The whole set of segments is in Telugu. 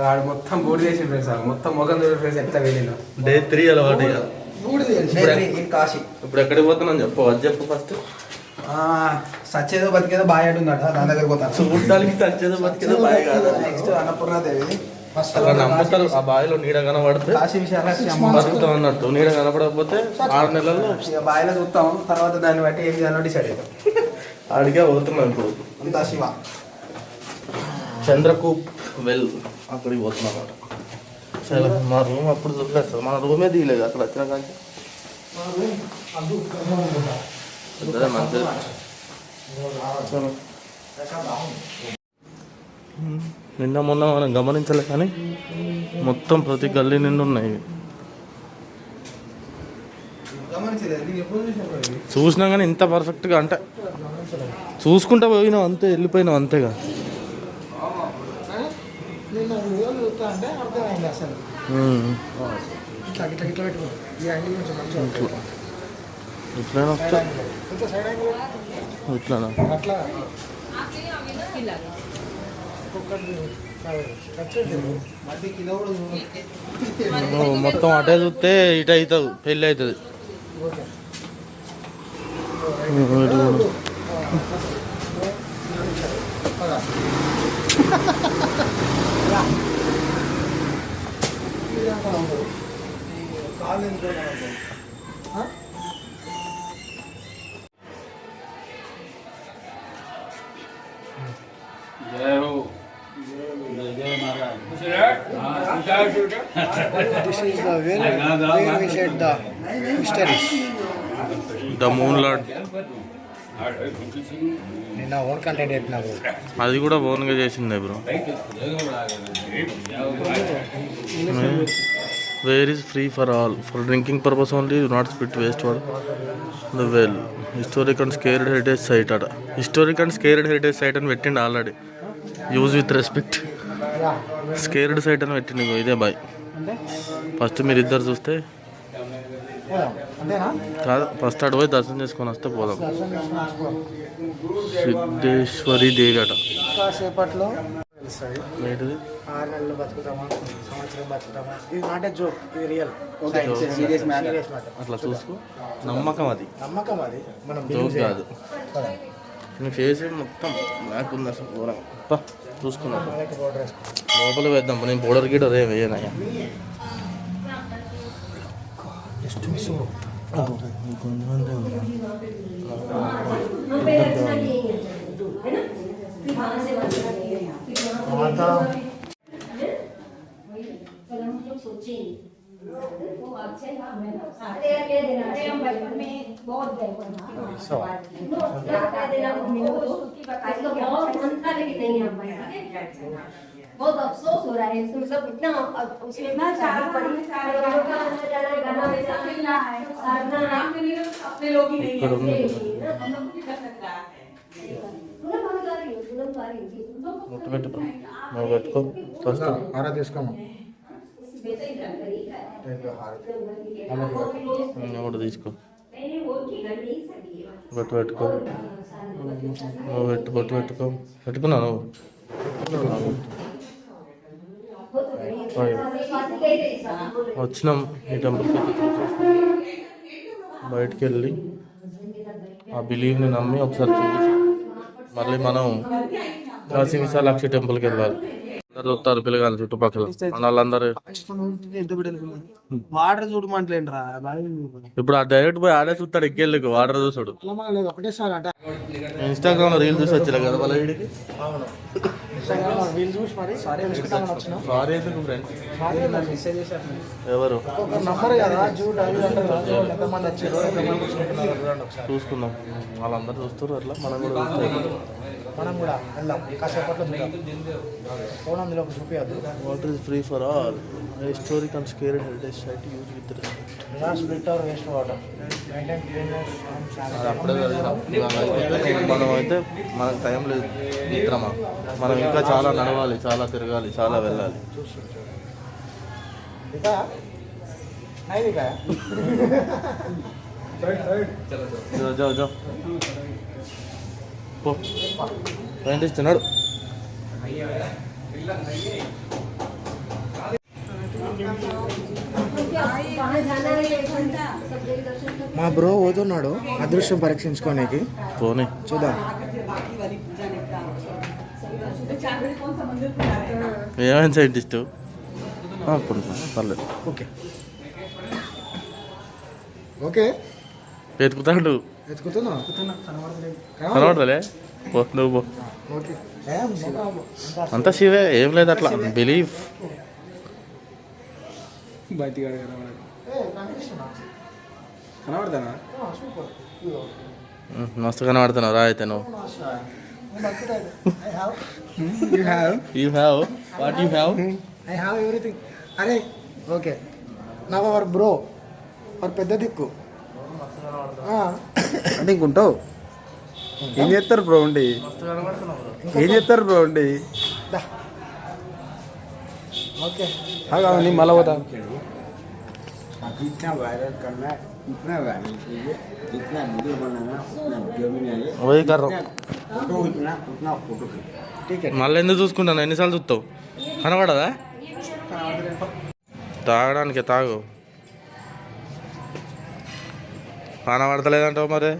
వాడు మొత్తం బూడి చేసి ఫ్రెండ్స్ మొత్తం మొగం చూడ ఫ్రెండ్స్ ఎంత వెళ్ళిన డే 3 అలవాటు ఇక కాశీ. ఇప్పుడు ఎక్కడికి పోతున్నాను చెప్పు, అది చెప్పు ఫస్ట్. సచ్చేదో బతికేదో బాగా ఉందట, దాని దగ్గర పోతాను. చూడడానికి సచ్చేదో బతికేదో బాగా కాదు. నెక్స్ట్ అన్నపూర్ణాదేవి ఫస్ట్ అక్కడ నమ్ముతారు. ఆ బావిలో నీడ కనబడితే కాశీ విషయాలు బతుకుతాం అన్నట్టు. నీడ కనపడకపోతే 6 నెలల్లో ఇక బావిలో చూస్తాం. తర్వాత దాన్ని బట్టి ఏం చేయాలో డిసైడ్ అవుతాం. అడిగే పోతున్నాం ఇప్పుడు. అంతా శివ చంద్రకూప్ వెల్ అక్కడికి పోతున్నాం అన్నమాట. సరే మా రూమ్ అప్పుడు చూడలేదు, మన రూమే తీయలేదు అక్కడ వచ్చిన కానీ. మంచిది. నిన్న మొన్న మనం గమనించలే కానీ మొత్తం ప్రతి గల్లీ నిండి ఉన్నాయి. చూసినా కానీ ఇంత పర్ఫెక్ట్గా అంటే చూసుకుంటా పోయినావు అంతే, వెళ్ళిపోయినావు అంతేగా. ఇట్లా వస్తా ఇట్లానా మొత్తం అటే చూస్తే ఇటు అవుతుంది, పెళ్ళి అవుతుంది. నిన్న ఓన్ కంటెంట్ చెప్పినా అది కూడా ఓన్గా చేసిందే bro. Where is free for all, for drinking purpose only, do not spit waste water the well. Historic and scared heritage site అట. Historic and scared heritage site అని పెట్టిండు already. Use with respect. Scared site అని పెట్టిండు. ఇదే బాయ్. ఫస్ట్ మీరు ఇద్దరు చూస్తే కాదు, ఫస్ట్ అటు పోయి దర్శనం చేసుకొని వస్తే పోదాం. సిద్ధేశ్వరి దేవి అట. కాసేపట్లో ఏంటిది? 6 నెలలు బతుకుతామా, సంవత్సరం బతుకుతామా, ఇది నాట్ ఏ జోక్, ఇది రియల్ సీరియస్ మ్యాటర్. అట్లా చూసుకో, నమ్మకం అది, నమ్మకం అది, మనం జోక్ కాదు. నీ ఫేస్ మొత్తం బ్లాక్ ఉంది అసలు ఘోరం. చూసుకున్నా లోపల వేద్దాం. నేను బోర్డర్ గిడర్ ఏం వేయనయ్యా. కొంతమంది बहुत अफसोस हो रहा है, मतलब इतना उसमें अपने लोग ही नहीं పెట్టుకో ఫస్ట్ ఆరా తీసుకోమా. ఒకటి తీసుకో, బొట్టు పెట్టుకో. బొట్టు పెట్టుకో. పెట్టుకున్నా నువ్వు? వచ్చినాం ఈ టెంపుల్కి. బయటికి వెళ్ళి ఆ బిలీవ్ని నమ్మి ఒకసారి చూసి మళ్ళీ మనం కాశీ విశాలాక్షి టెంపుల్కి వెళ్ళాలి. అందరు చూస్తారు పిల్లగాలి చుట్టుపక్కల వాళ్ళందరూ. వాటర్ చూడమంటలేండి రా. ఇప్పుడు ఆ డైరెక్ట్ పోయి ఆడే చూస్తాడు, ఎక్కేళ్ళకు వాటర్ చూసాడు. ఒకటేసారి అంటే ఇన్స్టాగ్రామ్ లో రీల్ చూసి వచ్చారు కదా వాళ్ళ వీడికి. సారీ ఎందుకు ఫ్రెండ్స్? ఎవరు నంబర్ కదా జూట్ అవి ఎంతమంది వచ్చారు, చూసుకుందాం. వాళ్ళందరూ చూస్తారు అట్లా మనం కూడా మనం కూడా వెళ్దాం. కాసేపట్లో ఫోన్ అందులో చూపించద్దు. Water is free for all. Historic and scared heritage site use with split or waste water. అది అప్పుడే మనం అయితే మనకు టైం లేదు మిత్రమా. మనం ఇంకా చాలా నడవాలి, చాలా తిరగాలి, చాలా వెళ్ళాలి. జో సైంటిస్ట్ ఉన్నాడు. మా బ్రో పోతున్నాడు అదృష్టం పరీక్షించుకోనికి. పోనీ చూద్దాం. ఏమైనా సైంటిస్ట్ పర్లేదు. Okay okay ఎత్తుకుతాడు ఎత్తుకుతున్నా. కనబడతలే పో నువ్వు పో. ఓకే అంతా శివే, ఏం లేదు అట్లా బిలీఫ్. కనబడతానా? మస్తు కనబడుతున్నావు రా అయితే నువ్వు. You have? You have what you have? I have everything. అరే ఓకే నా వారు బ్రో వారు పెద్ద దిక్కు. అంటే ఇంకుంటావు. ఏం చేస్తారు బ్రో ఉండి? ఏం చేస్తారు బ్రో ఉండి? ఓకే నీ మళ్ళా పోతా. इतना वायरल करना है, इतना वायरल कीजिए, जितना वीडियो बनाना उतना वीडियो में आइए, वही कर रहा फोटो उतना उतना फोटो खींचिए. ठीक है. మళ్ళీ ఎందుకు చూసుకుంటాను? ఎన్నిసార్లు చూస్తావు? కనబడదా? తాగడానికి తాగు. కనబడతలేదంటావు మరి.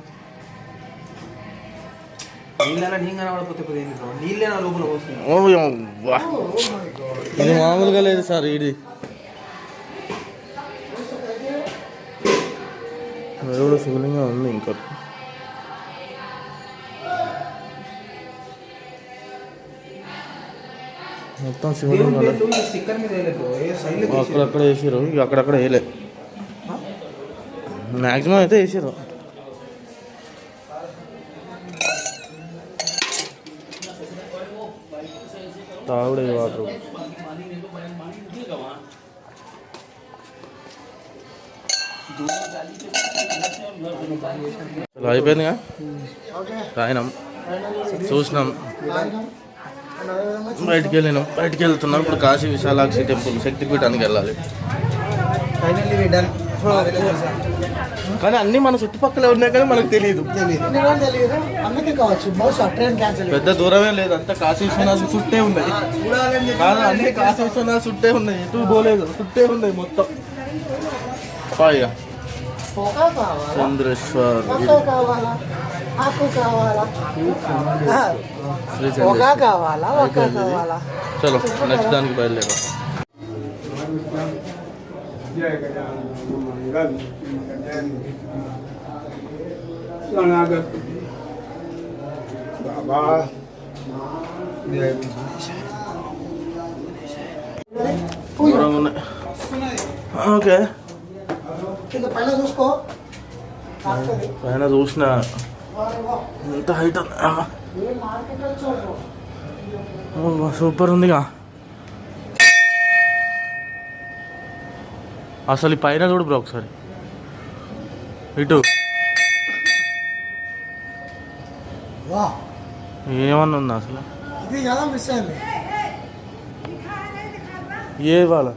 ఓ యవ్వా. ఇది మామూలుగా లేదు సార్. ఇది ఎవడో శివలింగం ఉంది ఇంకా. మొత్తం శివలింగాలు అక్కడక్కడ వేసారు, ఇక అక్కడక్కడ వేయలే. మ్యాక్సిమం అయితే వేసారు. తాగుడే వాటర్ అయిపోయిందిగా. తాగినాం, చూసినాం, బయటికి వెళ్తున్నాం. ఇప్పుడు కాశీ విశాలాక్షి టెంపుల్ శక్తిపీఠానికి వెళ్ళాలి. కానీ అన్నీ మన చుట్టుపక్కల ఉన్నాయి కానీ మనకు తెలియదు. అందుకే కావచ్చు బహుశా ట్రైన్ క్యాన్సిల్. పెద్ద దూరమే లేదు, అంతా కాశీ విశ్వనాథ్ చుట్టే ఉన్నాయి. కాదు, అన్ని కాశీ విశ్వనాథ్ చుట్టే ఉన్నాయి. ఎటు పోలేదు, చుట్టే ఉన్నాయి మొత్తం. పాయిగా చంద్రేశ్వర్ కావాలా ఆకు కావాలా శ్రీ ఒక చంద్రేశ్వర్. కావాలా ఒక కావాలా. చలో నెక్స్ట్ దానికి బయలుదేరాం. దూరంగా ఉన్నాయి. ఓకే, కింద పైన చూసుకో. పైన చూసిన ఎంత హైట్ సూపర్ ఉందిగా. అసలు ఈ పైన చూడు బ్రో ఒకసారి, ఇటు వా ఏమన్నా ఉందా అసలు? ఇది కదా మిస్ అయింది. ఏ వాళ్ళ